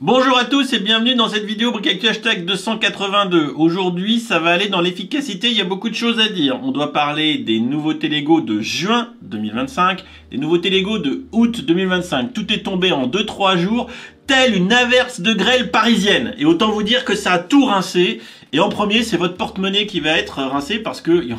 Bonjour à tous et bienvenue dans cette vidéo Bric Actu #282. Aujourd'hui, ça va aller dans l'efficacité, il y a beaucoup de choses à dire. On doit parler des nouveautés Lego de juin 2025, des nouveautés Lego de août 2025. Tout est tombé en 2-3 jours, telle une averse de grêle parisienne. Et autant vous dire que ça a tout rincé. Et en premier, c'est votre porte-monnaie qui va être rincé parce que il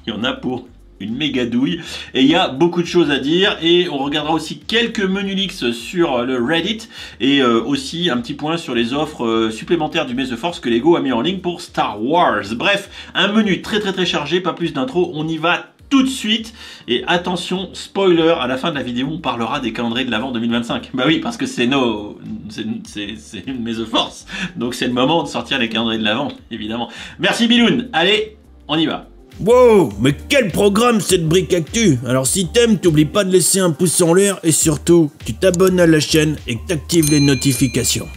y en a pour une méga douille, et il y a beaucoup de choses à dire, et on regardera aussi quelques menus leaks sur le Reddit, et aussi un petit point sur les offres supplémentaires du Maze of Force que Lego a mis en ligne pour Star Wars. Bref, un menu très chargé, pas plus d'intro, on y va tout de suite, et attention, spoiler, à la fin de la vidéo, on parlera des calendriers de l'Avent 2025. Bah oui, parce que c'est une Maze of Force, donc c'est le moment de sortir les calendriers de l'Avent, évidemment. Merci Biloun, allez, on y va. Wow, mais quel programme cette Bric Actu! Alors si t'aimes, t'oublies pas de laisser un pouce en l'air et surtout, tu t'abonnes à la chaîne et que t'actives les notifications.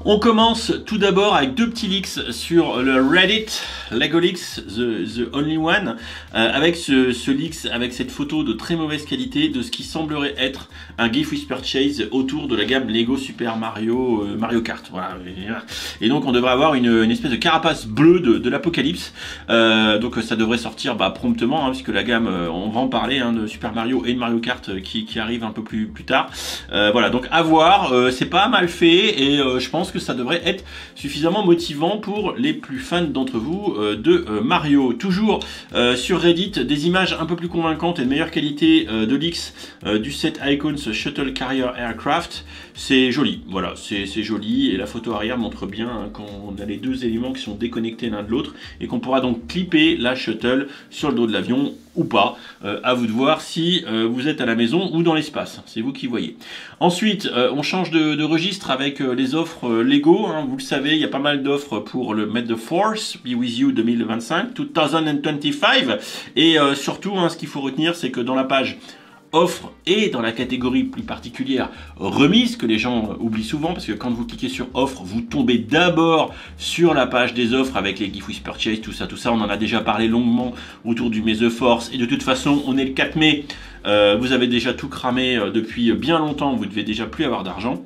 On commence tout d'abord avec deux petits leaks sur le Reddit, Lego Leaks, the only one, avec ce leaks, avec cette photo de très mauvaise qualité de ce qui semblerait être un Gift with Purchase autour de la gamme Lego Super Mario, Mario Kart. Voilà. Et donc on devrait avoir une espèce de carapace bleue de l'apocalypse. Donc ça devrait sortir promptement, hein, puisque la gamme, on va en parler, hein, de Super Mario et de Mario Kart qui arrive un peu plus tard. Voilà, donc à voir, c'est pas mal fait et je pense que ça devrait être suffisamment motivant pour les plus fans d'entre vous de Mario. Toujours sur Reddit, des images un peu plus convaincantes et de meilleure qualité de leaks du set Icons Shuttle Carrier Aircraft. C'est joli, voilà, c'est joli et la photo arrière montre bien, hein, qu'on a les deux éléments qui sont déconnectés l'un de l'autre et qu'on pourra donc clipper la shuttle sur le dos de l'avion ou pas, à vous de voir si vous êtes à la maison ou dans l'espace, c'est vous qui voyez. Ensuite, on change de registre avec les offres Lego, hein. Vous le savez, il y a pas mal d'offres pour le Maze of Force, Be With You 2025, et surtout, hein, ce qu'il faut retenir, c'est que dans la page offre et dans la catégorie plus particulière remise, que les gens oublient souvent, parce que quand vous cliquez sur offre, vous tombez d'abord sur la page des offres avec les Gift with Purchase, tout ça, on en a déjà parlé longuement autour du Maze of Force, et de toute façon, on est le 4 mai, vous avez déjà tout cramé depuis bien longtemps, vous devez déjà plus avoir d'argent.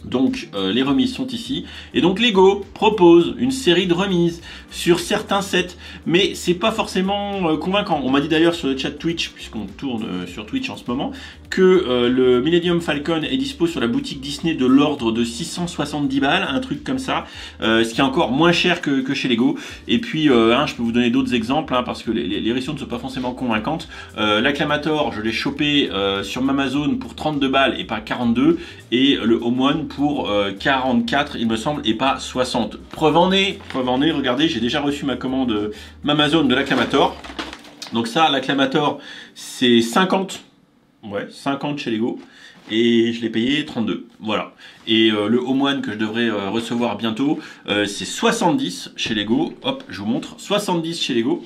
Donc les remises sont ici, et donc Lego propose une série de remises sur certains sets, mais c'est pas forcément convaincant. On m'a dit d'ailleurs sur le chat Twitch, puisqu'on tourne sur Twitch en ce moment, que le Millennium Falcon est dispo sur la boutique Disney de l'ordre de 670 balles, un truc comme ça, ce qui est encore moins cher que chez Lego. Et puis je peux vous donner d'autres exemples, hein, parce que les récits ne sont pas forcément convaincantes. L'Acclamator, je l'ai chopé sur Amazon pour 32 balles et pas 42, et le Home One pour 44 il me semble et pas 60. Preuve en est, regardez, j'ai déjà reçu ma commande Amazon de l'Acclamator. Donc ça, l'Acclamator, c'est 50, ouais, 50 chez Lego, et je l'ai payé 32, voilà. Et le Home One que je devrais recevoir bientôt, c'est 70 chez Lego, hop, je vous montre, 70 chez Lego.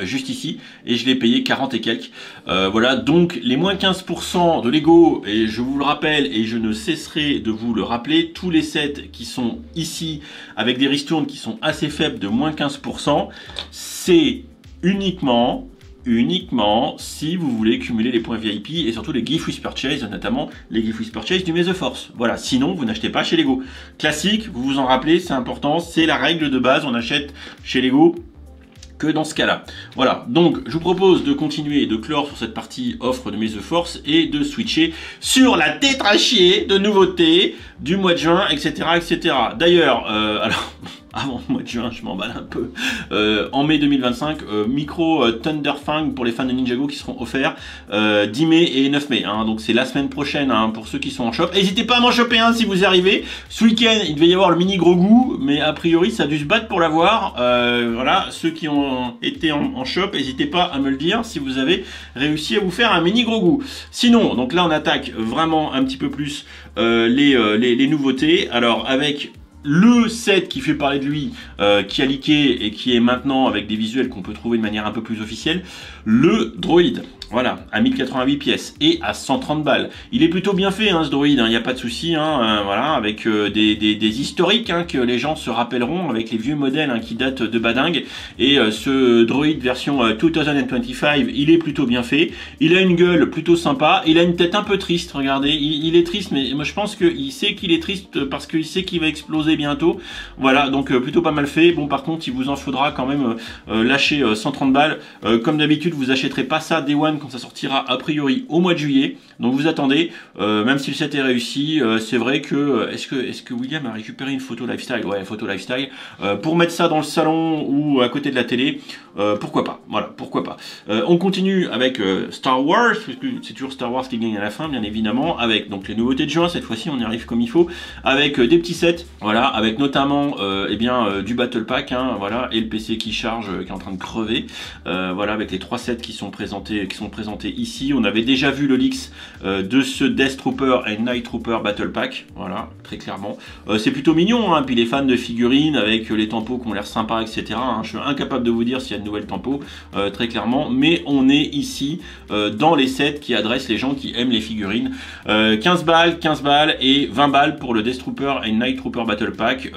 Juste ici, et je l'ai payé 40 et quelques. Voilà, donc les moins 15% de Lego, et je vous le rappelle et je ne cesserai de vous le rappeler, tous les sets qui sont ici avec des ristournes qui sont assez faibles de moins 15%, c'est uniquement si vous voulez cumuler les points VIP et surtout les Gift with Purchase, notamment les Gift with Purchase du Maze of Force. Voilà, sinon vous n'achetez pas chez Lego. Classique, vous vous en rappelez, c'est important, c'est la règle de base, on achète chez Lego que dans ce cas-là. Voilà, donc je vous propose de continuer et de clore sur cette partie offre de Maze of Force et de switcher sur la tétrachier de nouveautés du mois de juin, etc. etc. D'ailleurs, alors, avant le mois de juin, je m'emballe un peu, en mai 2025, micro Thunderfang pour les fans de Ninjago qui seront offerts 10 mai et 9 mai, hein, donc c'est la semaine prochaine, hein, pour ceux qui sont en shop. N'hésitez pas à m'en choper un si vous y arrivez. Ce week-end, il devait y avoir le mini gros goût, mais a priori, ça a dû se battre pour l'avoir. Voilà, ceux qui ont été en shop, n'hésitez pas à me le dire si vous avez réussi à vous faire un mini gros goût. Sinon, donc là, on attaque vraiment un petit peu plus les nouveautés. Alors, avec le set qui fait parler de lui, qui a leaké et qui est maintenant avec des visuels qu'on peut trouver de manière un peu plus officielle, le droïde. Voilà, à 1088 pièces et à 130 balles. Il est plutôt bien fait, hein, ce droïde, il n'y a pas de souci, voilà, avec des historiques que les gens se rappelleront, avec les vieux modèles qui datent de badingue. Et ce droïde version 2025, il est plutôt bien fait. Il a une gueule plutôt sympa, il a une tête un peu triste, regardez, il est triste, mais moi je pense qu'il sait qu'il est triste parce qu'il sait qu'il va exploser bientôt. Voilà, donc plutôt pas mal fait. Bon, par contre, il vous en faudra quand même lâcher 130 balles. Comme d'habitude, vous achèterez pas ça Day One quand ça sortira a priori au mois de juillet. Donc vous attendez, même si le set est réussi, c'est vrai que est-ce que William a récupéré une photo lifestyle? Ouais, photo lifestyle. Pour mettre ça dans le salon ou à côté de la télé, pourquoi pas? Voilà, pourquoi pas. On continue avec Star Wars, parce que c'est toujours Star Wars qui gagne à la fin, bien évidemment, avec donc les nouveautés de juin. Cette fois-ci, on y arrive comme il faut, avec des petits sets, voilà, avec notamment du Battle Pack, voilà, et le PC qui charge, qui est en train de crever, voilà, avec les 3 sets qui sont présentés ici. On avait déjà vu le leaks de ce Death Trooper et Night Trooper Battle Pack, voilà, très clairement. C'est plutôt mignon, puis les fans de figurines avec les tampos qui ont l'air sympas, etc. Je suis incapable de vous dire s'il y a de nouvelles tampos, très clairement, mais on est ici dans les sets qui adressent les gens qui aiment les figurines. 15 balles et 20 balles pour le Death Trooper et Night Trooper Battle Pack.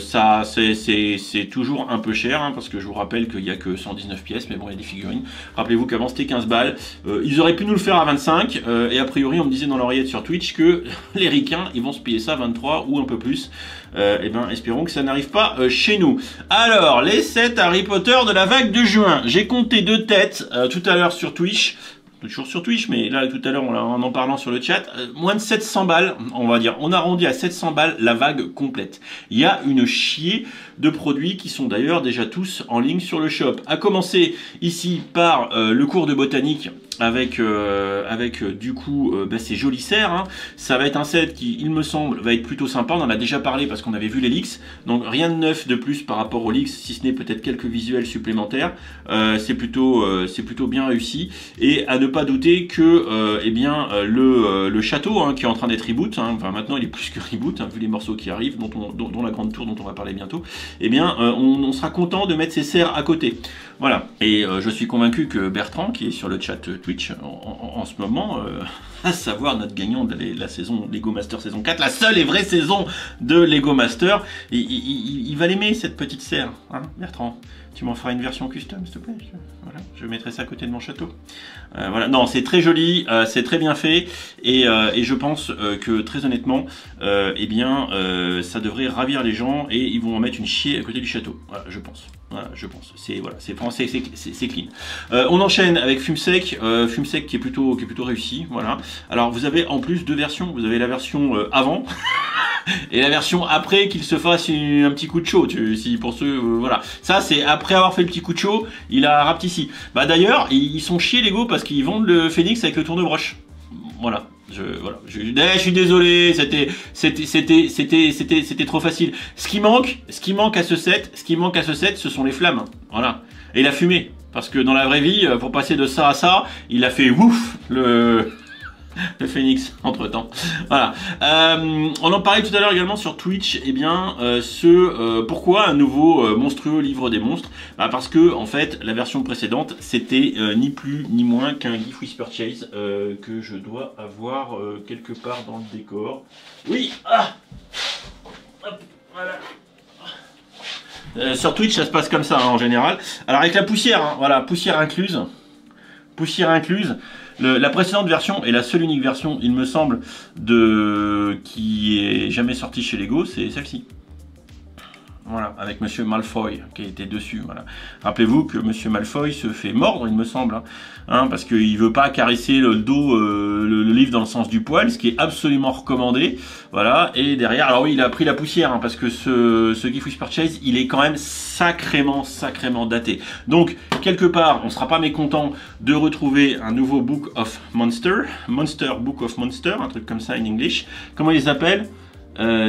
Ça, c'est toujours un peu cher, parce que je vous rappelle qu'il n'y a que 119 pièces, mais bon, il y a des figurines. Rappelez-vous qu'avant c'était 15 balles. Ils auraient pu nous le faire à 25, et a priori on me disait dans l'oreillette sur Twitch que les ricains ils vont se payer ça à 23 ou un peu plus. Et ben espérons que ça n'arrive pas chez nous. Alors, les 7 Harry Potter de la vague de juin. J'ai compté 2 têtes tout à l'heure sur Twitch. Toujours sur Twitch, mais là tout à l'heure en parlant sur le chat, moins de 700 balles, on va dire, on arrondit à 700 balles la vague complète. Il y a une chier de produits qui sont d'ailleurs déjà tous en ligne sur le shop. À commencer ici par le cours de botanique avec du coup ces jolis cerfs. Ça va être un set qui, il me semble, va être plutôt sympa. On en a déjà parlé parce qu'on avait vu les leaks, donc rien de neuf de plus par rapport aux leaks, si ce n'est peut-être quelques visuels supplémentaires. C'est plutôt bien réussi, et à ne pas douter que le château qui est en train d'être reboot, enfin maintenant il est plus que reboot, vu les morceaux qui arrivent, dont la grande tour dont on va parler bientôt, on sera content de mettre ces serres à côté. Voilà, et je suis convaincu que Bertrand, qui est sur le chat Twitch en ce moment, à savoir notre gagnant de la saison Lego Master saison 4, la seule et vraie saison de Lego Master, il va l'aimer cette petite serre, Bertrand. Tu m'en feras une version custom, s'il te plaît. Voilà, je mettrai ça à côté de mon château. Voilà, non, c'est très joli, c'est très bien fait, et je pense que très honnêtement, ça devrait ravir les gens, et ils vont en mettre une chier à côté du château. Voilà, je pense. Voilà, je pense. C'est clean. On enchaîne avec Fumsec, Fumsec qui est plutôt réussi. Voilà. Alors vous avez en plus 2 versions. Vous avez la version avant et la version après qu'il se fasse un petit coup de chaud. Si pour ceux, voilà. Ça c'est après avoir fait le petit coup de chaud, il a rapetissé. Bah d'ailleurs, ils sont chiés Lego parce qu'ils vendent le Phoenix avec le tour de broche. Voilà. Je suis désolé, c'était trop facile. Ce qui manque à ce set, ce sont les flammes. Voilà. Et la fumée. Parce que dans la vraie vie, pour passer de ça à ça, il a fait ouf le Phoenix entre temps. Voilà. On en parlait tout à l'heure également sur Twitch. Pourquoi un nouveau monstrueux livre des monstres? Parce que en fait la version précédente c'était ni plus ni moins qu'un Gift with Purchase que je dois avoir quelque part dans le décor. Oui. Hop, voilà. Sur Twitch ça se passe comme ça en général. Alors avec la poussière, voilà, poussière incluse. La précédente version est la seule unique version, il me semble, qui est jamais sortie chez Lego, c'est celle-ci. Voilà, avec Monsieur Malfoy qui était dessus. Voilà. Rappelez-vous que Monsieur Malfoy se fait mordre, il me semble, parce qu'il veut pas caresser le dos, le livre dans le sens du poil, ce qui est absolument recommandé. Voilà, et derrière, alors oui, il a pris la poussière, parce que ce Gift with Purchase, il est quand même sacrément daté. Donc, quelque part, on sera pas mécontent de retrouver un nouveau Book of Monster Book of Monster, un truc comme ça en English. Comment ils appellent?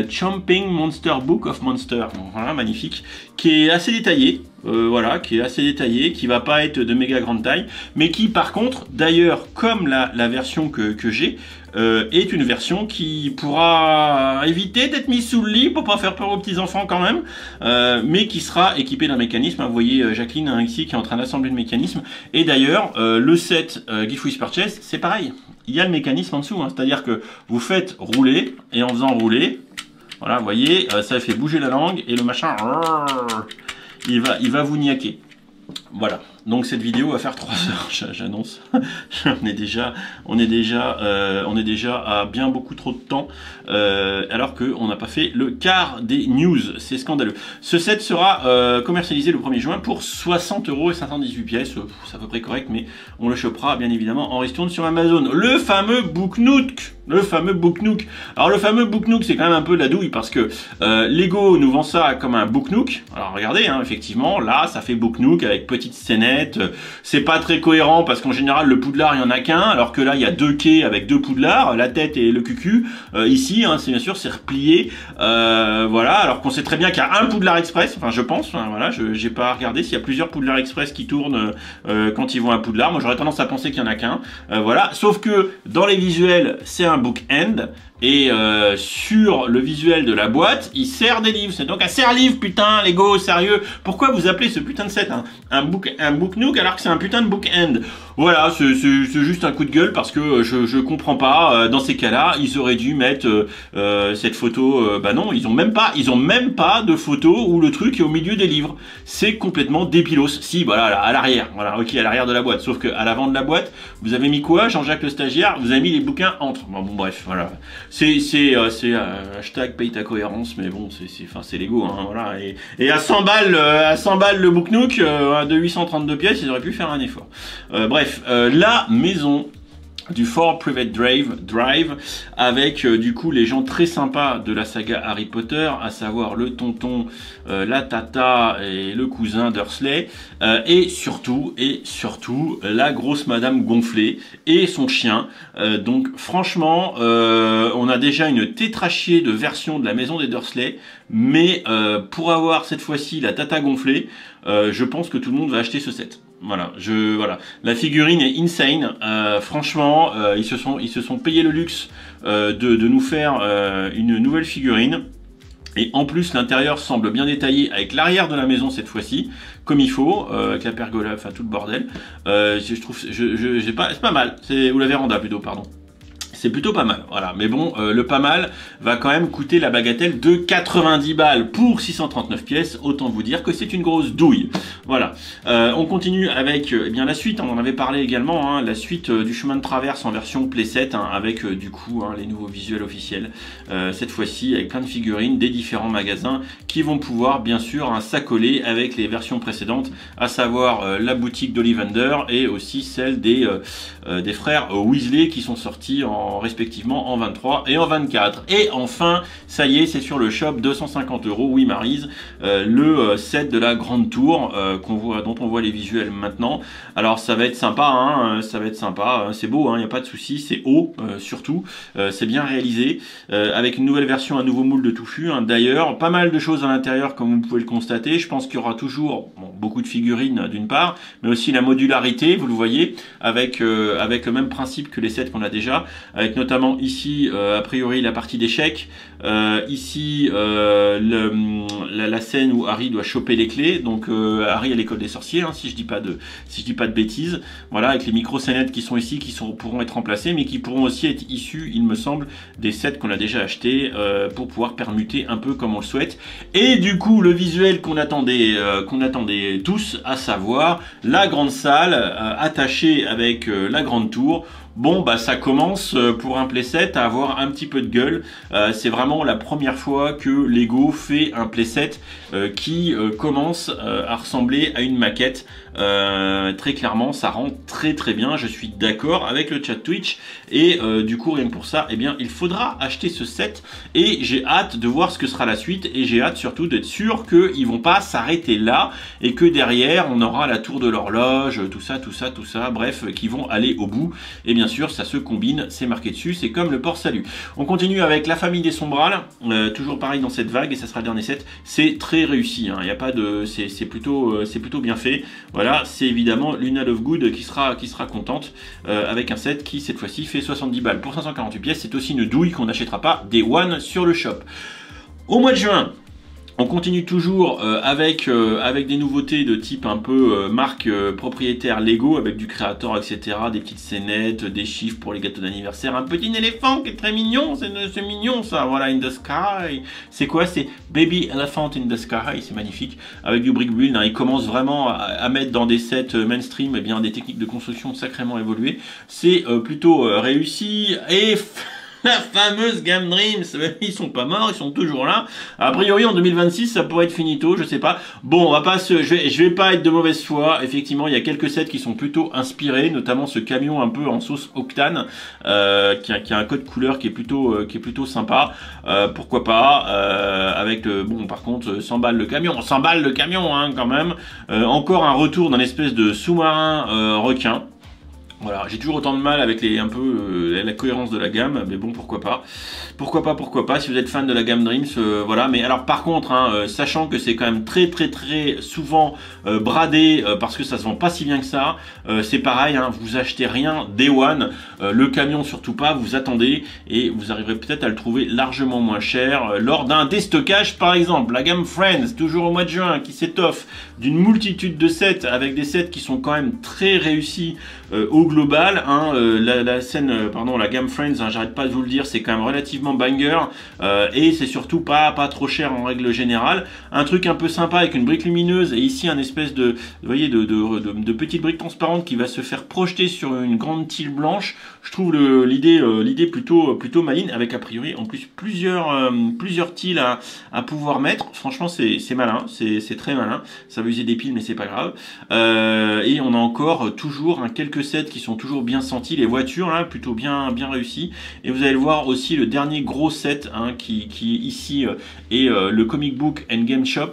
Chomping Monster Book of Monster. Voilà, magnifique, qui est assez détaillé. Voilà, qui est assez détaillé, qui va pas être de méga grande taille, mais qui par contre, d'ailleurs, comme la version que j'ai, est une version qui pourra éviter d'être mise sous le lit pour pas faire peur aux petits enfants quand même, mais qui sera équipée d'un mécanisme. Vous voyez Jacqueline ici qui est en train d'assembler le mécanisme. Et d'ailleurs, le set Gift with Purchase, c'est pareil. Il y a le mécanisme en dessous, hein, c'est-à-dire que vous faites rouler et en faisant rouler, voilà, vous voyez, ça fait bouger la langue et le machin. Il va vous niaquer. Voilà. Donc cette vidéo va faire 3 heures, j'annonce. on est déjà à bien beaucoup trop de temps, alors qu'on n'a pas fait le quart des news. C'est scandaleux. Ce set sera commercialisé le 1er juin pour 60 € et 518 pièces. C'est à peu près correct, mais on le chopera bien évidemment en ristourne sur Amazon. Le fameux Book Nook. Le fameux Book Nook. Alors le fameux Book Nook, c'est quand même un peu de la douille parce que Lego nous vend ça comme un Book Nook. Alors regardez, hein, effectivement, là, ça fait Book Nook avec petite scénette. C'est pas très cohérent parce qu'en général, le poudlard, il y en a qu'un, alors que là, il y a 2 quais avec 2 poudlards, la tête et le cucu. Ici, hein, c'est bien sûr, c'est replié. Voilà, alors qu'on sait très bien qu'il y a un Poudlard Express, enfin je pense, hein, voilà, j'ai pas regardé s'il y a plusieurs Poudlard Express qui tournent quand ils vont à Poudlard. Moi, j'aurais tendance à penser qu'il y en a qu'un. Voilà, sauf que dans les visuels, c'est un book end. Et sur le visuel de la boîte, il sert des livres. C'est donc un serre-livre, putain, Lego, sérieux. Pourquoi vous appelez ce putain de set un book Nook alors que c'est un putain de book end? Voilà, c'est juste un coup de gueule parce que je comprends pas. Dans ces cas-là, ils auraient dû mettre cette photo. Bah non, ils ont même pas de photo où le truc est au milieu des livres. C'est complètement débilos. Si, voilà, à l'arrière. Voilà, ok, à l'arrière de la boîte. Sauf que à l'avant de la boîte, vous avez mis quoi, Jean-Jacques le stagiaire? Vous avez mis les bouquins entre. Bon, bref, voilà. C'est hashtag paye ta cohérence, mais bon, c'est Lego, hein, voilà. Et à 100 balles, le Book Nook de 832 pièces, ils auraient pu faire un effort. Bref, la maison du Ford Private Drive avec du coup les gens très sympas de la saga Harry Potter, à savoir le tonton, la tata et le cousin Dursley, et surtout la grosse madame gonflée et son chien. Donc franchement, on a déjà une tétrachier de version de la maison des Dursley, mais pour avoir cette fois-ci la tata gonflée, je pense que tout le monde va acheter ce set. Voilà, la figurine est insane. Franchement, ils se sont payé le luxe de nous faire une nouvelle figurine. Et en plus, l'intérieur semble bien détaillé avec l'arrière de la maison cette fois-ci, comme il faut, avec la pergola, enfin tout le bordel. Je trouve, c'est pas mal. Ou la véranda plutôt, pardon. C'est plutôt pas mal, voilà. Mais bon, le pas mal va quand même coûter la bagatelle de 90 balles pour 639 pièces. Autant vous dire que c'est une grosse douille. Voilà. On continue avec eh bien la suite. On en avait parlé également, hein, la suite du chemin de traverse en version playset, hein, avec du coup les nouveaux visuels officiels. Cette fois-ci avec plein de figurines des différents magasins qui vont pouvoir bien sûr s'accoler avec les versions précédentes, à savoir la boutique d'Ollivander et aussi celle des frères Weasley qui sont sortis respectivement en 23 et en 24. Et enfin, ça y est, c'est sur le shop, 250 €, oui Maryse, le set de la grande tour dont on voit les visuels maintenant. Alors ça va être sympa, hein, ça va être sympa, c'est beau, il n'y a pas de souci, c'est haut surtout, c'est bien réalisé, avec une nouvelle version, un nouveau moule de touffu, hein. D'ailleurs, pas mal de choses à l'intérieur comme vous pouvez le constater. Je pense qu'il y aura toujours beaucoup de figurines d'une part, mais aussi la modularité, vous le voyez, avec le même principe que les sets qu'on a déjà, avec notamment ici a priori la partie d'échecs, ici la scène où Harry doit choper les clés, donc Harry à l'école des sorciers, hein, si je dis pas de bêtises, voilà, avec les micro-scénettes qui sont ici, pourront être remplacées, mais qui pourront aussi être issues, il me semble, des sets qu'on a déjà achetés pour pouvoir permuter un peu comme on le souhaite. Et du coup, le visuel qu'on attendait tous, à savoir la grande salle attachée avec la grande tour. Bon, bah ça commence pour un playset à avoir un petit peu de gueule. C'est vraiment la première fois que Lego fait un playset qui commence à ressembler à une maquette. Très clairement, ça rend très très bien. Je suis d'accord avec le chat Twitch. Et du coup, rien que pour ça, eh bien, il faudra acheter ce set. Et j'ai hâte de voir ce que sera la suite. Et j'ai hâte surtout d'être sûr qu'ils vont pas s'arrêter là. Et que derrière, on aura la tour de l'horloge, tout ça. Bref, qui vont aller au bout. Et bien sûr ça se combine, c'est marqué dessus, c'est comme le port salut. On continue avec la famille des Sombrales, toujours pareil dans cette vague, et ça sera le dernier set. C'est très réussi, hein. Il y a pas de, c'est plutôt bien fait. Voilà, c'est évidemment Luna Lovegood qui sera contente avec un set qui cette fois-ci fait 70 balles pour 548 pièces. C'est aussi une douille qu'on n'achètera pas Day One sur le shop. Au mois de juin, on continue toujours avec des nouveautés de type un peu marque propriétaire Lego, avec du créateur, etc. Des petites scénettes, des chiffres pour les gâteaux d'anniversaire. Un petit éléphant qui est très mignon, c'est mignon ça, voilà, in the sky. C'est quoi? C'est Baby Elephant in the Sky, c'est magnifique. Avec du brick build, hein. Ils commencent vraiment à mettre dans des sets mainstream eh bien, des techniques de construction sacrément évoluées. C'est plutôt réussi et... La fameuse Game Dreams, ils sont pas morts, ils sont toujours là. A priori en 2026 ça pourrait être finito, je sais pas. Bon, on va pas je vais pas être de mauvaise foi. Effectivement, il y a quelques sets qui sont plutôt inspirés, notamment ce camion un peu en sauce octane, qui a un code couleur qui est plutôt sympa. Pourquoi pas avec le bon, par contre 100 balles le camion, 100 balles le camion hein, quand même. Encore un retour d'un espèce de sous-marin requin. Voilà, j'ai toujours autant de mal avec la cohérence de la gamme, mais bon, pourquoi pas. Pourquoi pas, si vous êtes fan de la gamme Dreams, voilà. Mais alors par contre, hein, sachant que c'est quand même très souvent bradé, parce que ça se vend pas si bien que ça, c'est pareil, hein, vous achetez rien Day One, le camion surtout pas, vous attendez, et vous arriverez peut-être à le trouver largement moins cher, lors d'un déstockage par exemple. La gamme Friends, toujours au mois de juin, qui s'étoffe d'une multitude de sets, avec des sets qui sont quand même très réussis, au global, hein, la gamme Friends, hein, j'arrête pas de vous le dire, c'est quand même relativement banger, et c'est surtout pas trop cher en règle générale. Un truc un peu sympa avec une brique lumineuse, et ici un espèce de, vous voyez, de petite brique transparente qui va se faire projeter sur une grande tile blanche. Je trouve l'idée plutôt maligne, avec a priori en plus plusieurs tiles à pouvoir mettre. Franchement c'est malin, c'est très malin. Ça va user des piles mais c'est pas grave. Et on a encore toujours quelques sets qui sont toujours bien sentis, les voitures là plutôt bien réussies, et vous allez le voir aussi le dernier gros set hein, qui ici est le Comic Book and Game Shop,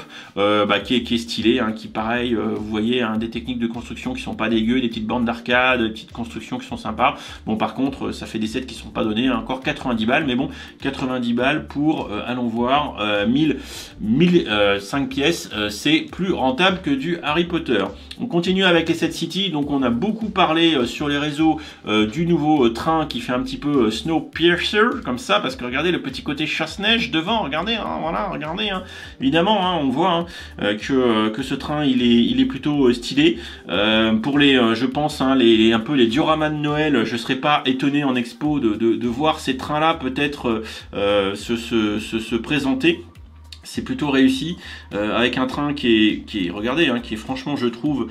qui est stylé, hein, qui pareil vous voyez hein, des techniques de construction qui sont pas dégueu, des petites bandes d'arcade, des petites constructions qui sont sympas. Bon par contre ça fait des sets qui sont pas donnés, hein, encore 90 balles, mais bon 90 balles pour allons voir 1005 pièces, c'est plus rentable que du Harry Potter. On continue avec les sets City, donc on a beaucoup parlé sur les réseaux du nouveau train qui fait un petit peu Snowpiercer comme ça, parce que regardez le petit côté chasse-neige devant, regardez, hein, voilà, regardez, hein. Évidemment hein, on voit hein, que ce train il est plutôt stylé. Pour les je pense hein, un peu les dioramas de Noël, je serais pas étonné en expo de voir ces trains là peut-être se présenter. C'est plutôt réussi, avec un train qui est regardez, hein, qui est franchement, je trouve,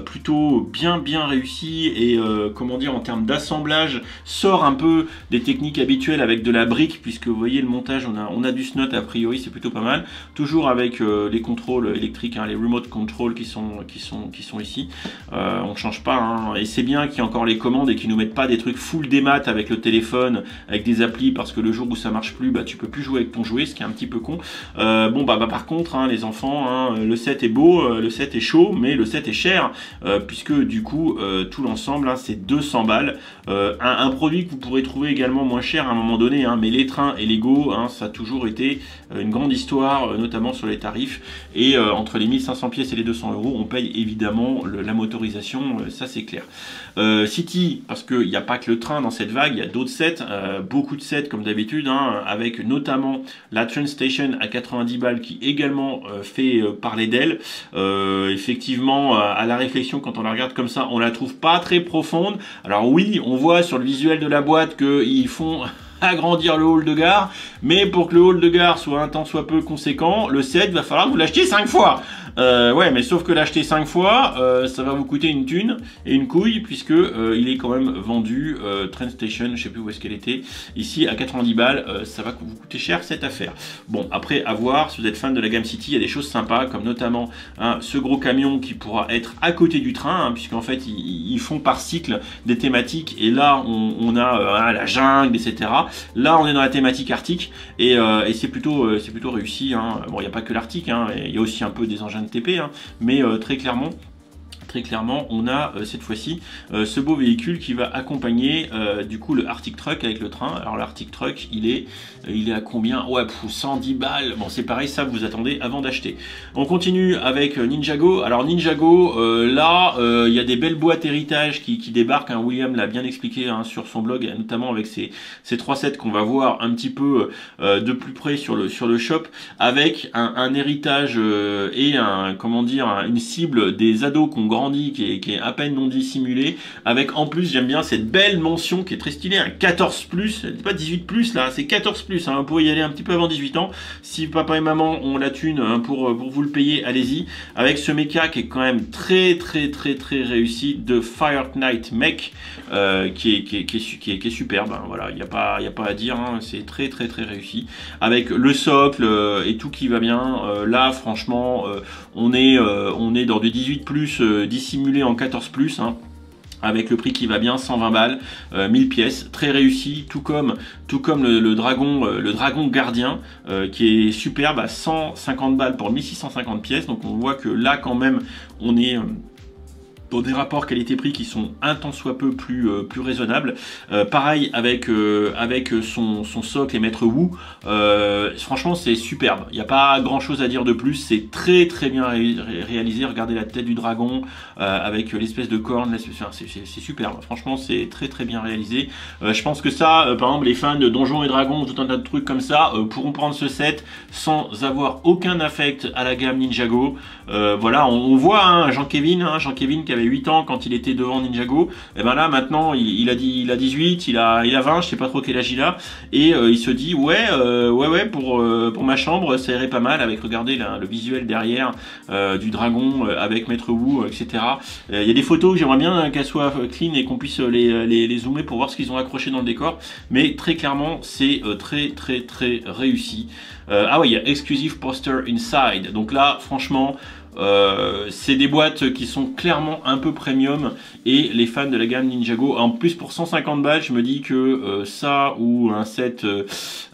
plutôt bien réussi, et comment dire, en termes d'assemblage, sort un peu des techniques habituelles avec de la brique, puisque vous voyez le montage, on a du SNOT a priori, c'est plutôt pas mal, toujours avec les contrôles électriques, hein, les remote control qui sont ici, on change pas, hein, et c'est bien qu'il y ait encore les commandes et qu'ils nous mettent pas des trucs full démat avec le téléphone, avec des applis, parce que le jour où ça marche plus, tu peux plus jouer avec ton jouet, ce qui est un petit peu con. Par contre hein, les enfants, hein, le set est beau, le set est chaud, mais le set est cher, puisque du coup tout l'ensemble hein, c'est 200 balles, un produit que vous pourrez trouver également moins cher à un moment donné, hein, mais les trains et Lego hein, ça a toujours été une grande histoire, notamment sur les tarifs, et entre les 1500 pièces et les 200 euros on paye évidemment la motorisation, ça c'est clair. City, parce qu'il n'y a pas que le train dans cette vague, il y a d'autres sets, beaucoup de sets comme d'habitude, hein, avec notamment la Train Station à 90 balles qui également fait parler d'elle. Effectivement, à la réflexion, quand on la regarde comme ça, on la trouve pas très profonde. Alors oui, on voit sur le visuel de la boîte qu'ils font agrandir le hall de gare, mais pour que le hall de gare soit un tant soit peu conséquent, le set va falloir que vous l'achetiez 5 fois. Ouais, mais sauf que l'acheter 5 fois, ça va vous coûter une thune et une couille, puisque il est quand même vendu Train Station, je sais plus où est-ce qu'elle était, ici à 90 balles, ça va vous coûter cher cette affaire. Bon, après à voir, si vous êtes fan de la gamme City, il y a des choses sympas, comme notamment hein, ce gros camion qui pourra être à côté du train, hein, puisqu'en fait ils font par cycle des thématiques, et là on a la jungle, etc. Là on est dans la thématique arctique, et c'est plutôt réussi, hein. Bon, il n'y a pas que l'Arctique, hein, il y a aussi un peu des engins de TP, hein, mais très clairement Très clairement, on a cette fois-ci ce beau véhicule qui va accompagner du coup le Arctic Truck avec le train. Alors l'Arctic Truck, il est à combien? Ouais, 110 balles. Bon, c'est pareil, ça vous attendez avant d'acheter. On continue avec Ninjago. Alors Ninjago, là, il y a des belles boîtes héritage qui débarquent. Hein. William l'a bien expliqué hein, sur son blog, notamment avec ces 3 sets qu'on va voir un petit peu de plus près sur le shop, avec un héritage et une cible des ados qu'on grandi, qui est à peine non dissimulé, avec en plus j'aime bien cette belle mention qui est très stylée, un 14+, c'est pas 18+, là, c'est 14+, hein, vous pouvez y aller un petit peu avant 18 ans, si papa et maman ont la thune hein, pour vous le payer, allez-y, avec ce mecha qui est quand même très réussi, de Fire Knight Mech, qui est superbe, hein, voilà, il n'y a pas à dire, hein, c'est très réussi, avec le socle et tout qui va bien, là franchement, on est dans du 18+, dissimulé en 14+, hein, avec le prix qui va bien, 120 balles, 1000 pièces, très réussi, tout comme le dragon gardien, qui est superbe à 150 balles pour 1650 pièces, donc on voit que là quand même, on est dans des rapports qualité-prix qui sont un tant soit peu plus raisonnables. Pareil avec son socle et Maître Wu. Franchement, c'est superbe. Il n'y a pas grand-chose à dire de plus. C'est très bien réalisé. Regardez la tête du dragon avec l'espèce de corne. C'est superbe. Franchement, c'est très bien réalisé. Je pense que ça, par exemple, les fans de Donjons et Dragons, tout un tas de trucs comme ça, pourront prendre ce set sans avoir aucun affect à la gamme Ninjago. Voilà, on voit hein, Jean-Kevin qui avait 8 ans quand il était devant Ninjago, et ben là maintenant il a 18, il a 20, je sais pas trop quel âge il a, et il se dit ouais pour ma chambre ça irait pas mal, avec regardez le visuel derrière du dragon avec Maître Wu, etc. Il y a des photos, j'aimerais bien qu'elles soient clean et qu'on puisse les zoomer pour voir ce qu'ils ont accroché dans le décor, mais très clairement c'est très réussi. Ah ouais, il y a Exclusive Poster Inside, donc là franchement c'est des boîtes qui sont clairement un peu premium, et les fans de la gamme Ninjago, en plus pour 150 balles, je me dis que ça ou un set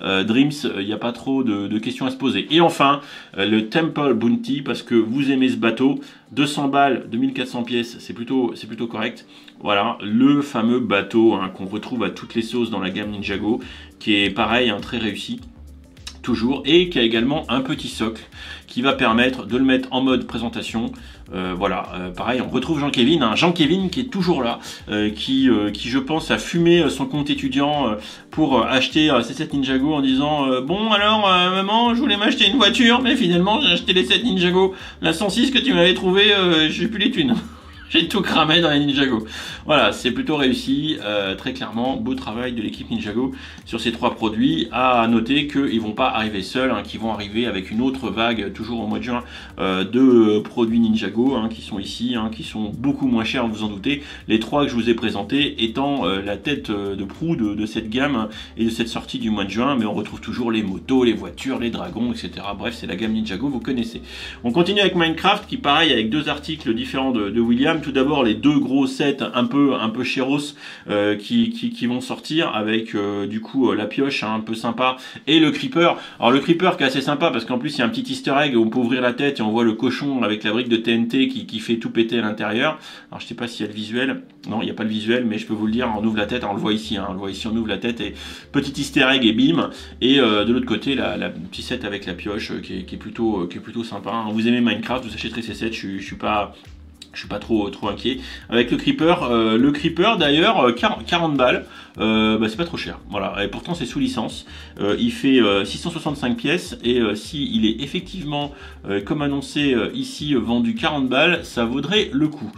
Dreams, il n'y a pas trop de questions à se poser. Et enfin, le Temple Bounty, parce que vous aimez ce bateau, 200 balles, 2400 pièces, c'est plutôt correct. Voilà, le fameux bateau hein, qu'on retrouve à toutes les sauces dans la gamme Ninjago, qui est pareil, hein, très réussi. Toujours, et qui a également un petit socle qui va permettre de le mettre en mode présentation. Voilà, pareil, on retrouve Jean-Kevin, hein, Jean-Kevin qui est toujours là, qui je pense a fumé son compte étudiant pour acheter ces 7 Ninjago en disant bon alors maman, je voulais m'acheter une voiture, mais finalement j'ai acheté les 7 Ninjago, la 106 que tu m'avais trouvé, j'ai plus les thunes. J'ai tout cramé dans les Ninjago. Voilà, c'est plutôt réussi, très clairement, beau travail de l'équipe Ninjago sur ces 3 produits. À noter qu'ils ne vont pas arriver seuls, hein, qu'ils vont arriver avec une autre vague, toujours au mois de juin, de produits Ninjago, hein, qui sont ici, hein, qui sont beaucoup moins chers, vous en doutez. Les 3 que je vous ai présentés étant la tête de proue de cette gamme et de cette sortie du mois de juin, mais on retrouve toujours les motos, les voitures, les dragons, etc. Bref, c'est la gamme Ninjago, vous connaissez. On continue avec Minecraft, qui pareil, avec 2 articles différents de William. Tout d'abord les 2 gros sets un peu chéros qui vont sortir, avec du coup la pioche hein, un peu sympa, et le creeper. Alors le creeper qui est assez sympa parce qu'en plus il y a un petit easter egg où on peut ouvrir la tête et on voit le cochon avec la brique de TNT qui fait tout péter à l'intérieur. Alors je sais pas s'il y a le visuel, non il n'y a pas le visuel, mais je peux vous le dire, on ouvre la tête, alors, on le voit ici, on ouvre la tête et petit easter egg et bim. Et de l'autre côté la petit set avec la pioche qui est plutôt sympa, hein. Vous aimez Minecraft, vous achèterez ces sets, je suis pas trop inquiet. Avec le creeper d'ailleurs 40 balles, c'est pas trop cher, voilà, et pourtant c'est sous licence. Il fait 665 pièces, et si il est effectivement comme annoncé ici vendu 40 balles, ça vaudrait le coup.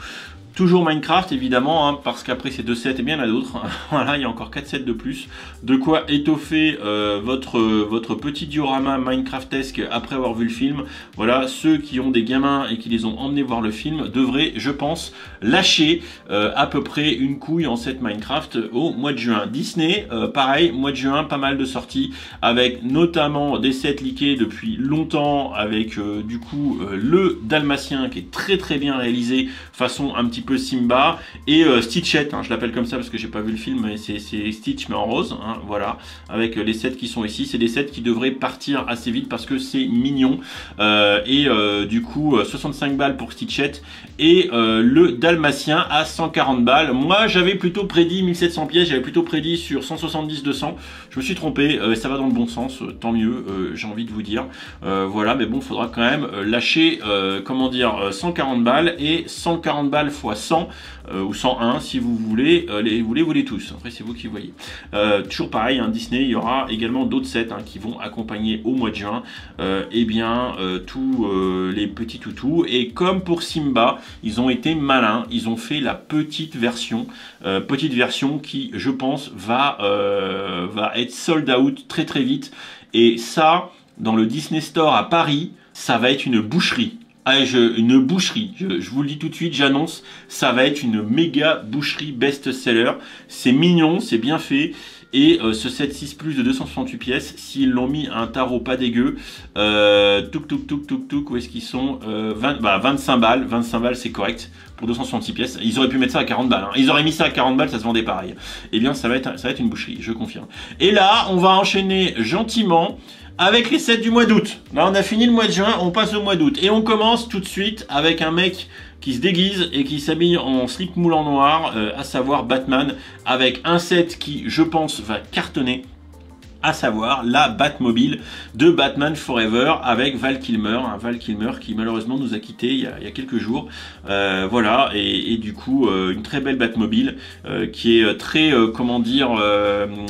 Toujours Minecraft évidemment, hein, parce qu'après ces 2 sets, et bien il y en a d'autres. Voilà, il y a encore 4 sets de plus. De quoi étoffer votre petit diorama Minecraftesque après avoir vu le film. Voilà, ceux qui ont des gamins et qui les ont emmenés voir le film devraient, je pense, lâcher à peu près une couille en set Minecraft au mois de juin. Disney, pareil, mois de juin, pas mal de sorties, avec notamment des sets leakés depuis longtemps, avec du coup le Dalmatien qui est très bien réalisé, façon un petit petit peu Simba et Stitchette, hein, je l'appelle comme ça parce que j'ai pas vu le film, mais c'est Stitch mais en rose, hein, voilà, avec les sets qui sont ici. C'est des sets qui devraient partir assez vite parce que c'est mignon. Du coup 65 balles pour Stitchette et le Dalmatien à 140 balles. Moi j'avais plutôt prédit 1700 pièces, j'avais plutôt prédit sur 170-200. Je me suis trompé, ça va dans le bon sens, tant mieux, j'ai envie de vous dire. Voilà, mais bon, il faudra quand même lâcher, comment dire, 140 balles et 140 balles x 100 ou 101 si vous voulez, vous les voulez tous. Après, c'est vous qui voyez. Toujours pareil, hein, Disney, il y aura également d'autres sets, hein, qui vont accompagner au mois de juin, tous les petits toutous. Et comme pour Simba, ils ont été malins, ils ont fait la petite version qui, je pense, va être sold out très très vite. Et ça, dans le Disney Store à Paris, ça va être une boucherie. Une boucherie, je vous le dis tout de suite, j'annonce, ça va être une méga boucherie best-seller. C'est mignon, c'est bien fait. Et ce set 6 plus de 268 pièces, s'ils l'ont mis à un tarot pas dégueu, où est-ce qu'ils sont, 25 balles, 25 balles c'est correct pour 266 pièces. Ils auraient pu mettre ça à 40 balles, hein. Ils auraient mis ça à 40 balles, ça se vendait pareil. Eh bien ça va être une boucherie, je confirme. Et là, on va enchaîner gentiment avec les sets du mois d'août. Là, on a fini le mois de juin, on passe au mois d'août. Et on commence tout de suite avec un mec qui se déguise et qui s'habille en slip moulant noir, à savoir Batman, avec un set qui, je pense, va cartonner, à savoir la Batmobile de Batman Forever avec Val Kilmer, hein, Val Kilmer qui malheureusement nous a quittés il y a quelques jours. Voilà, et du coup une très belle Batmobile qui est très, comment dire,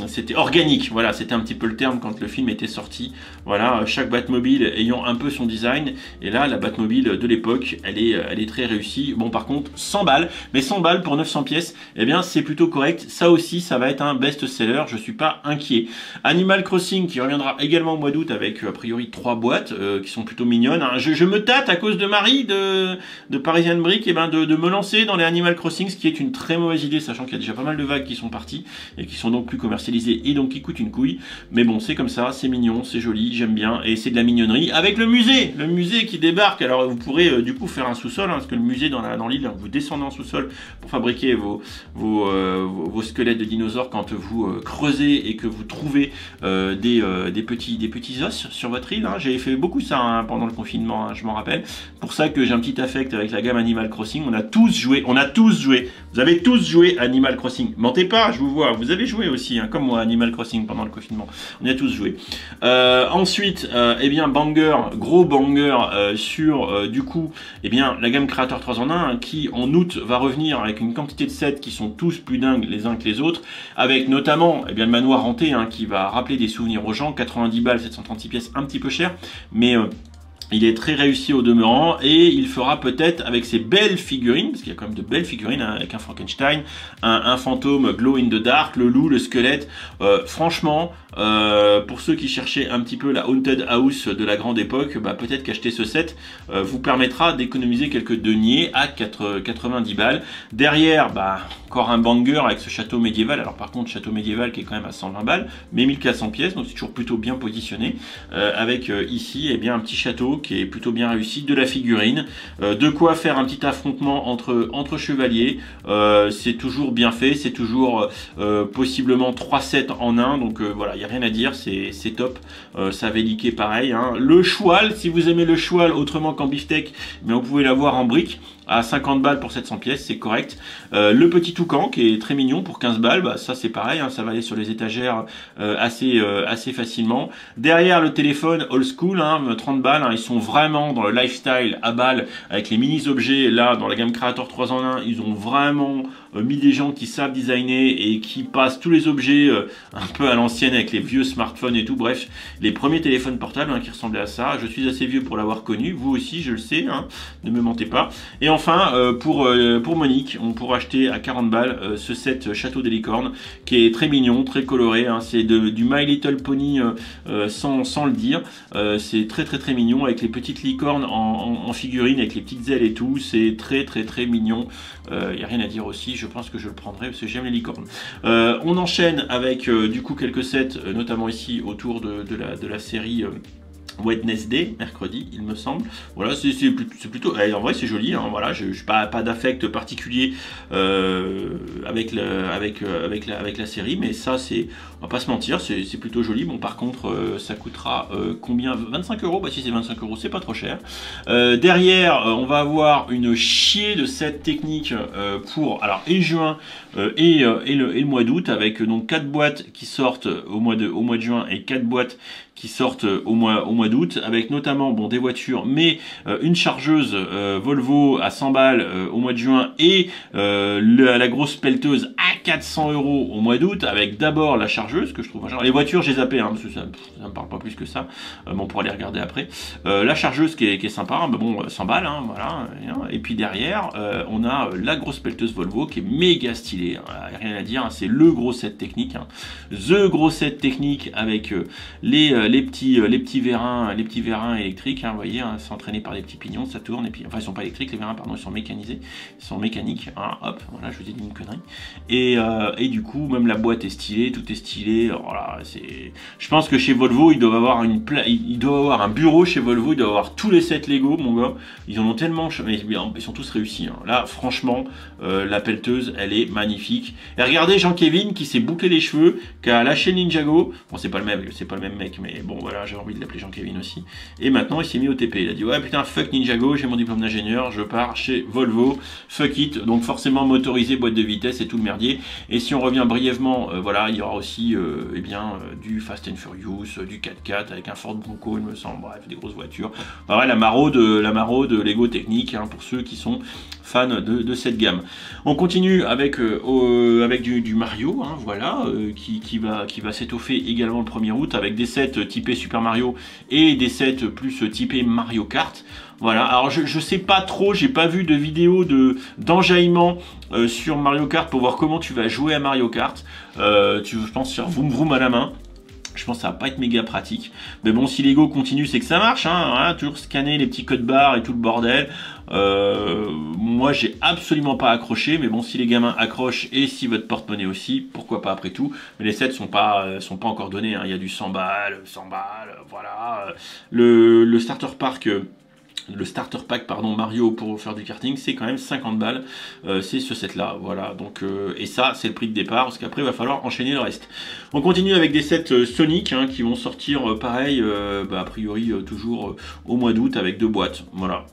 c'était organique, voilà, c'était un petit peu le terme quand le film était sorti. Voilà, chaque Batmobile ayant un peu son design, et là la Batmobile de l'époque, elle est très réussie. Bon, par contre 100 balles, mais 100 balles pour 900 pièces, eh bien c'est plutôt correct. Ça aussi, ça va être un best-seller, je suis pas inquiet. Animal Crossing qui reviendra également au mois d'août avec a priori 3 boîtes qui sont plutôt mignonnes, hein. Je me tâte à cause de Marie de Parisian Brick, et ben de me lancer dans les Animal Crossing, ce qui est une très mauvaise idée, sachant qu'il y a déjà pas mal de vagues qui sont parties et qui sont donc plus commercialisées et donc qui coûtent une couille. Mais bon, c'est comme ça, c'est mignon, c'est joli, j'aime bien, et c'est de la mignonnerie avec le musée qui débarque. Alors vous pourrez du coup faire un sous-sol, hein, parce que le musée dans l'île, vous descendez en sous-sol pour fabriquer vos squelettes de dinosaures quand vous creusez et que vous trouvez des petits os sur votre île, hein. J'ai fait beaucoup ça, hein, pendant le confinement, hein, je m'en rappelle. Pour ça que j'ai un petit affect avec la gamme Animal Crossing. On a tous joué. Vous avez tous joué Animal Crossing. Mentez pas, je vous vois. Vous avez joué aussi, hein, comme moi, Animal Crossing pendant le confinement. On y a tous joué. Ensuite, eh bien, banger, gros banger sur du coup, eh bien, la gamme Creator 3 en 1, hein, qui en août va revenir avec une quantité de sets qui sont tous plus dingues les uns que les autres, avec notamment, eh bien, le manoir hanté, hein, qui va rappeler des souvenirs aux gens. 90 balles, 736 pièces, un petit peu cher, mais il est très réussi au demeurant, et il fera peut-être avec ses belles figurines, parce qu'il y a quand même de belles figurines, hein, avec un Frankenstein, un fantôme glow in the dark, le loup, le squelette. Franchement, pour ceux qui cherchaient un petit peu la haunted house de la grande époque, bah, peut-être qu'acheter ce set vous permettra d'économiser quelques deniers à 90 balles. Derrière, bah, encore un banger avec ce château médiéval. Alors par contre, château médiéval qui est quand même à 120 balles, mais 1400 pièces, donc c'est toujours plutôt bien positionné, avec ici, eh bien, un petit château qui est plutôt bien réussi, de la figurine, de quoi faire un petit affrontement entre chevaliers. C'est toujours bien fait, c'est toujours possiblement 3 sets en un, donc voilà, il n'y a rien à dire, c'est top. Ça avait leaké pareil, hein. Le choual, si vous aimez le choual autrement qu'en beefsteak, mais vous pouvez l'avoir en brique à 50 balles pour 700 pièces, c'est correct. Le petit toucan qui est très mignon pour 15 balles, bah, ça c'est pareil, hein, ça va aller sur les étagères assez facilement. Derrière, le téléphone old school, hein, 30 balles, hein, ils sont vraiment dans le lifestyle à balles avec les mini objets. Là, dans la gamme Creator 3 en 1, ils ont vraiment mis des gens qui savent designer et qui passent tous les objets un peu à l'ancienne avec les vieux smartphones et tout. Bref, les premiers téléphones portables, hein, qui ressemblaient à ça. Je suis assez vieux pour l'avoir connu, vous aussi, je le sais, hein, ne me mentez pas. Et enfin, pour Monique, on pourra acheter à 40 balles ce set Château des Licornes, qui est très mignon, très coloré, hein. C'est du My Little Pony sans le dire. C'est très mignon avec les petites licornes en figurine, avec les petites ailes et tout. C'est très mignon. Il n'y a rien à dire aussi, je pense que je le prendrai parce que j'aime les licornes. On enchaîne avec du coup quelques sets, notamment ici autour de la série Wednesday, mercredi, il me semble. Voilà, c'est plutôt. En vrai, c'est joli. Hein, voilà, je n'ai pas d'affect particulier avec la série, mais ça, on va pas se mentir, c'est plutôt joli. Bon, par contre, ça coûtera combien? 25 euros. Bah, si c'est 25 euros, c'est pas trop cher. Derrière, on va avoir une chier de cette technique pour et juin et le mois d'août, avec donc 4 boîtes qui sortent au mois de juin et 4 boîtes qui sortent au mois d'août, avec notamment des voitures, mais une chargeuse Volvo à 100 balles au mois de juin, et la grosse pelleteuse à 400 euros au mois d'août, avec d'abord la chargeuse que je trouve les voitures j'ai zappé, hein, parce que ça me parle pas plus que ça, on pourra les regarder après. La chargeuse qui est sympa, 100 balles, hein, voilà, et puis derrière on a la grosse pelleteuse Volvo qui est méga stylée, hein, rien à dire, hein, c'est le gros set technique, hein, the gros set technique avec les petits vérins électriques, hein, vous voyez, hein, c'est entraîné par des petits pignons, ça tourne, et puis enfin ils sont pas électriques les vérins, pardon, ils sont mécanisés, ils sont mécaniques, hein, hop, voilà, je vous ai dit une connerie, et du coup même la boîte est stylée, tout est stylé, voilà, je pense que chez Volvo ils doivent avoir un bureau chez Volvo, ils doivent avoir tous les sets Lego, mon gars, ils en ont tellement, mais ils sont tous réussis, hein. Là franchement la pelleteuse elle est magnifique, et regardez Jean-Kévin qui s'est bouclé les cheveux, qui a lâché Ninjago, bon c'est pas le même mec, mais bon voilà, j'ai envie de l'appeler Jean-Kévin aussi, et maintenant il s'est mis au TP, il a dit ouais putain fuck Ninjago, j'ai mon diplôme d'ingénieur, je pars chez Volvo, fuck it, donc forcément motorisé, boîte de vitesse et tout le merdier. Et si on revient brièvement, voilà, il y aura aussi du Fast and Furious, du 4x4 avec un Ford Bronco il me semble, bref des grosses voitures, pareil, la maraude Lego technique, hein, pour ceux qui sont fans de cette gamme. On continue avec du Mario, hein, voilà, qui va s'étoffer également le 1er août avec des sets typés Super Mario et des sets plus typés Mario Kart. Voilà, alors je sais pas trop, j'ai pas vu de vidéo d'enjaillement sur Mario Kart pour voir comment tu vas jouer à Mario Kart. Je pense faire vroom vroom à la main. Je pense que ça va pas être méga pratique. Mais bon, si Lego continue, c'est que ça marche, hein, voilà, toujours scanner les petits codes barres et tout le bordel. Moi, j'ai absolument pas accroché, mais bon, si les gamins accrochent et si votre porte-monnaie aussi, pourquoi pas après tout. Mais les sets sont pas encore donnés, hein. Il y a du 100 balles, voilà. Le starter pack. Le starter pack, pardon, Mario pour faire du karting, c'est quand même 50 balles, c'est ce set là, voilà, donc et ça c'est le prix de départ, parce qu'après il va falloir enchaîner le reste. On continue avec des sets Sonic, hein, qui vont sortir pareil, a priori toujours au mois d'août avec 2 boîtes, voilà.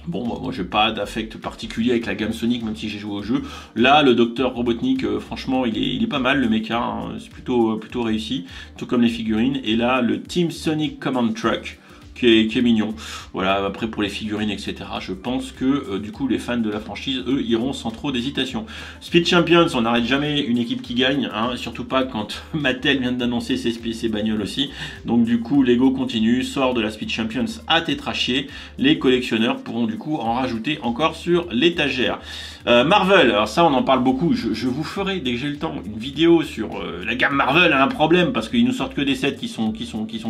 Bon, moi j'ai pas d'affect particulier avec la gamme Sonic, même si j'ai joué au jeu. Là, le Docteur Robotnik, franchement, il est pas mal, le mecha, hein, c'est plutôt réussi, tout comme les figurines. Et là, le Team Sonic Command Truck, qui est mignon. Voilà, après pour les figurines, etc. Je pense que du coup les fans de la franchise, eux, iront sans trop d'hésitation. Speed Champions, on n'arrête jamais une équipe qui gagne, hein, surtout pas quand Mattel vient d'annoncer ses bagnoles aussi. Donc du coup, Lego continue, sort de la Speed Champions à tétrachier. Les collectionneurs pourront du coup en rajouter encore sur l'étagère. Marvel, alors ça on en parle beaucoup, je vous ferai dès que j'ai le temps une vidéo sur la gamme Marvel a un problème parce qu'ils nous sortent que des sets qui sont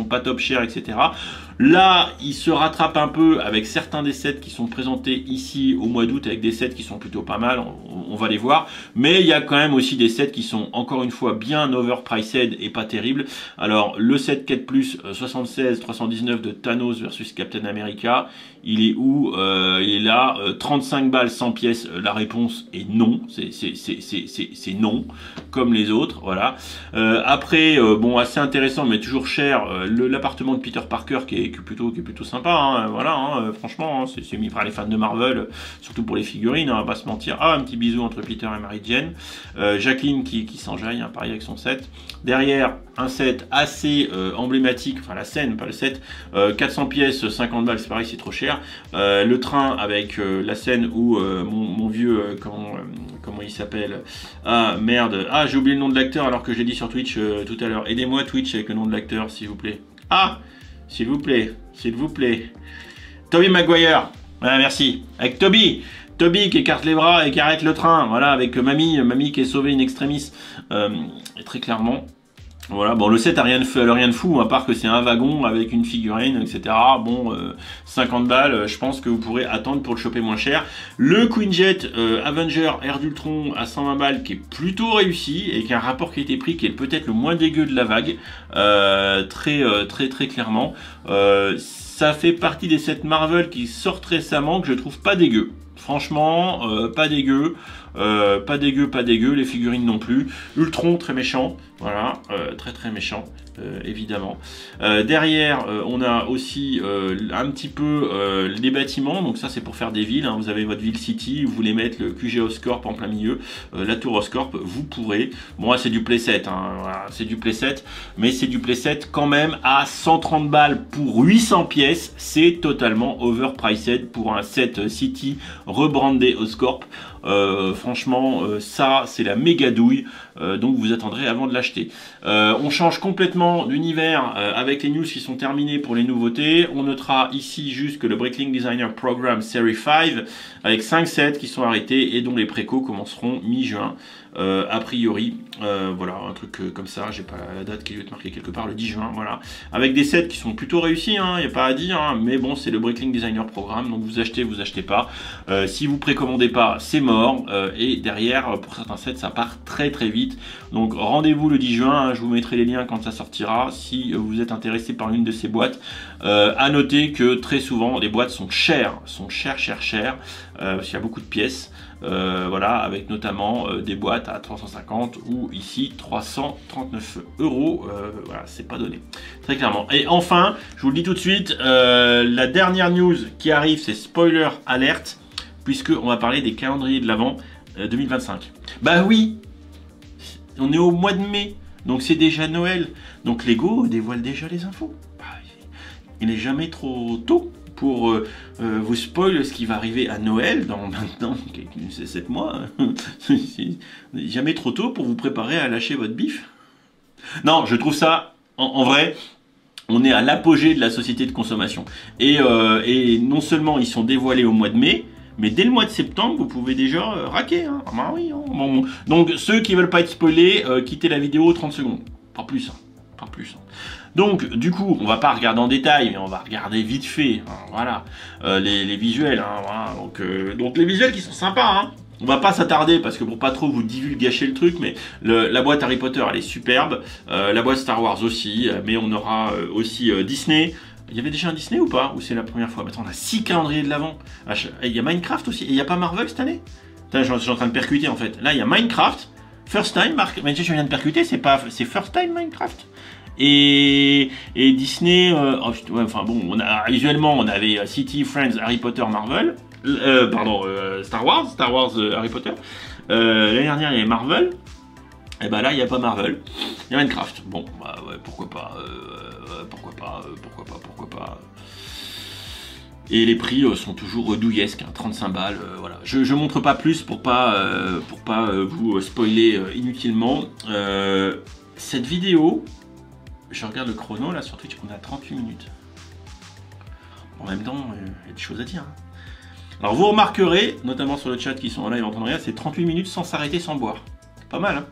pas top chers, etc. Là, ils se rattrapent un peu avec certains des sets qui sont présentés ici au mois d'août avec des sets qui sont plutôt pas mal, on va les voir. Mais il y a quand même aussi des sets qui sont encore une fois bien overpriced et pas terribles. Alors le set 4+, 76 319 de Thanos versus Captain America, il est où? Il est là, 35 balles 100 pièces, la réponse est non, c'est non, comme les autres, voilà. Après, bon, assez intéressant, mais toujours cher, l'appartement de Peter Parker qui est plutôt sympa, hein, voilà, hein, franchement, hein, c'est mis par les fans de Marvel, surtout pour les figurines, hein, on va pas se mentir. Ah, un petit bisou entre Peter et Mary Jane. Jacqueline qui s'enjaille, hein, pareil avec son set. Derrière, un set assez emblématique, enfin la scène, pas le set, 400 pièces, 50 balles, c'est pareil, c'est trop cher. Le train avec la scène où mon vieux, comment il s'appelle? Ah merde, ah j'ai oublié le nom de l'acteur alors que j'ai dit sur Twitch tout à l'heure. Aidez-moi Twitch avec le nom de l'acteur, s'il vous plaît. Ah, s'il vous plaît. Tobey Maguire. Voilà, merci. Avec Toby qui écarte les bras et qui arrête le train. Voilà, avec mamie qui est sauvée in extremis. Très clairement. Voilà, bon, le set a rien de fou, à part que c'est un wagon avec une figurine, etc. Bon, 50 balles, je pense que vous pourrez attendre pour le choper moins cher. Le Quinjet Avenger Air d'Ultron à 120 balles, qui est plutôt réussi, et qui a un rapport qualité-prix qui est peut-être le moins dégueu de la vague, très clairement. Ça fait partie des sets Marvel qui sortent récemment, que je trouve pas dégueu. Franchement, pas dégueu. Pas dégueu, les figurines non plus. Ultron très méchant, voilà, très méchant, évidemment. Derrière, on a aussi un petit peu les bâtiments, donc ça c'est pour faire des villes, hein. Vous avez votre ville city, vous voulez mettre le QG Oscorp en plein milieu, la tour Oscorp, vous pourrez. Bon là c'est du playset, hein, voilà, c'est du playset, mais c'est du playset quand même à 130 balles pour 800 pièces, c'est totalement overpriced pour un set city rebrandé Oscorp. Franchement, ça c'est la méga douille, donc vous attendrez avant de l'acheter. On change complètement d'univers avec les news qui sont terminées pour les nouveautés. On notera ici juste que le Breakling Designer Program Series 5 avec 5 sets qui sont arrêtés et dont les précos commenceront mi-juin. A priori, voilà, un truc comme ça, j'ai pas la date qui doit être marquée quelque part, le 10 juin, voilà, avec des sets qui sont plutôt réussis, hein, y a pas à dire, hein, mais bon, c'est le Breakling Designer Programme, donc vous achetez pas, si vous précommandez pas, c'est mort, et derrière, pour certains sets, ça part très vite, donc rendez-vous le 10 juin, hein, je vous mettrai les liens quand ça sortira, si vous êtes intéressé par une de ces boîtes. À noter que très souvent, les boîtes sont chères, parce qu'il y a beaucoup de pièces. Voilà, avec notamment des boîtes à 350 ou ici 339 €. Voilà, c'est pas donné, très clairement. Et enfin, je vous le dis tout de suite, la dernière news qui arrive, c'est spoiler alerte, puisque on va parler des calendriers de l'Avent 2025. Bah oui, on est au mois de mai, donc c'est déjà Noël. Donc Lego dévoile déjà les infos. Bah, il n'est jamais trop tôt pour vous spoil ce qui va arriver à Noël dans maintenant 7 mois. Jamais trop tôt pour vous préparer à lâcher votre bif. Non, je trouve ça, en vrai, on est à l'apogée de la société de consommation. Et non seulement ils sont dévoilés au mois de mai, mais dès le mois de septembre, vous pouvez déjà raquer. Hein. Ah bah oui, hein. Bon. Donc ceux qui veulent pas être spoilés, quittez la vidéo 30 secondes. Pas plus. Hein. Pas plus. Hein. Donc, du coup, on va pas regarder en détail, mais on va regarder vite fait, hein, voilà, les visuels, hein, voilà, donc les visuels qui sont sympas, hein. On va pas s'attarder parce que pour pas trop vous divulgacher le truc, mais la boîte Harry Potter elle est superbe, la boîte Star Wars aussi, mais on aura aussi Disney. Il y avait déjà un Disney ou pas? Ou c'est la première fois? Attends, on a 6 calendriers de l'Avent. Il y a Minecraft aussi, et il n'y a pas Marvel cette année? Putain, je suis en train de percuter en fait. Là, il y a Minecraft, First Time, mais je viens de percuter, c'est First Time Minecraft. Et Disney, ouais, enfin bon, visuellement on avait City, Friends, Harry Potter, Marvel, Star Wars, Harry Potter. L'année dernière il y avait Marvel, et bah là il n'y a pas Marvel, il y a Minecraft. Bon, bah ouais, pourquoi pas. Et les prix sont toujours douillesques, hein, 35 balles, voilà. Je montre pas plus pour pas vous spoiler inutilement. Cette vidéo, je regarde le chrono là sur Twitch, on est à 38 minutes. En même temps, il y a des choses à dire. Hein. Alors vous remarquerez, notamment sur le chat qui sont en live en train de regarder, c'est 38 minutes sans s'arrêter, sans boire. Pas mal, hein.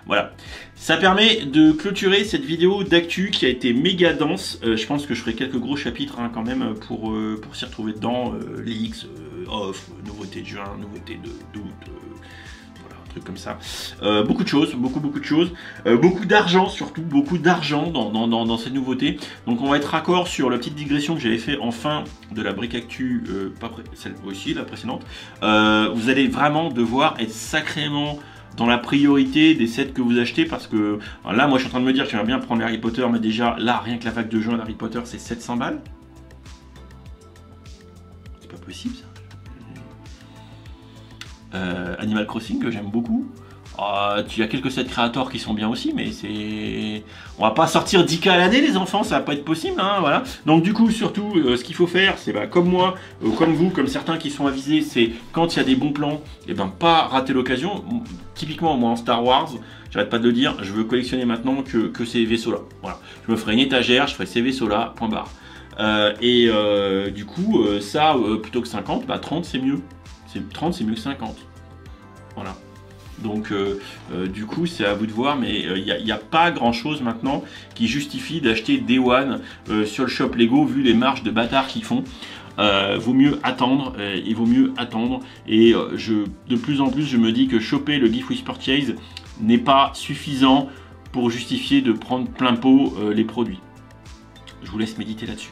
Voilà. Ça permet de clôturer cette vidéo d'actu qui a été méga dense. Je pense que je ferai quelques gros chapitres hein, quand même pour s'y retrouver dedans. Leaks, offres, nouveautés de juin, nouveautés d'août. Truc comme ça, beaucoup de choses, beaucoup de choses, beaucoup d'argent surtout, beaucoup d'argent dans cette nouveauté. Donc on va être raccord sur la petite digression que j'avais fait en fin de la brique actu, celle aussi, la précédente. Vous allez vraiment devoir être sacrément dans la priorité des sets que vous achetez parce que là moi je suis en train de me dire que j'aimerais bien prendre les Harry Potter, mais déjà là rien que la vague de juin d'Harry Potter c'est 700 balles. C'est pas possible ça. Animal Crossing que j'aime beaucoup. Il y a quelques sets créateurs qui sont bien aussi, mais c'est... On va pas sortir 10K à l'année les enfants, ça va pas être possible, hein, voilà. Donc du coup, surtout, ce qu'il faut faire, c'est comme moi, comme vous, comme certains qui sont avisés, c'est quand il y a des bons plans, et ben pas rater l'occasion. Typiquement, moi en Star Wars, j'arrête pas de le dire, je veux collectionner maintenant que ces vaisseaux-là. Voilà. Je me ferai une étagère, je ferai ces vaisseaux-là, point barre. Du coup, ça, plutôt que 50, bah 30 c'est mieux. 30 c'est mieux que 50. Voilà. Donc du coup c'est à vous de voir, mais il n'y a pas grand chose maintenant qui justifie d'acheter Day One sur le shop Lego vu les marges de bâtards qu'ils font. Vaut mieux attendre, il vaut mieux attendre, et de plus en plus je me dis que choper le Gift with Purchase n'est pas suffisant pour justifier de prendre plein pot les produits. Je vous laisse méditer là-dessus.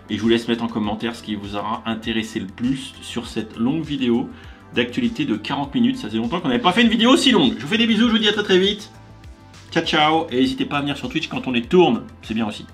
Et je vous laisse mettre en commentaire ce qui vous aura intéressé le plus sur cette longue vidéo d'actualité de 40 minutes. Ça faisait longtemps qu'on n'avait pas fait une vidéo aussi longue. Je vous fais des bisous, je vous dis à très vite. Ciao ciao, et n'hésitez pas à venir sur Twitch quand on les tourne, c'est bien aussi.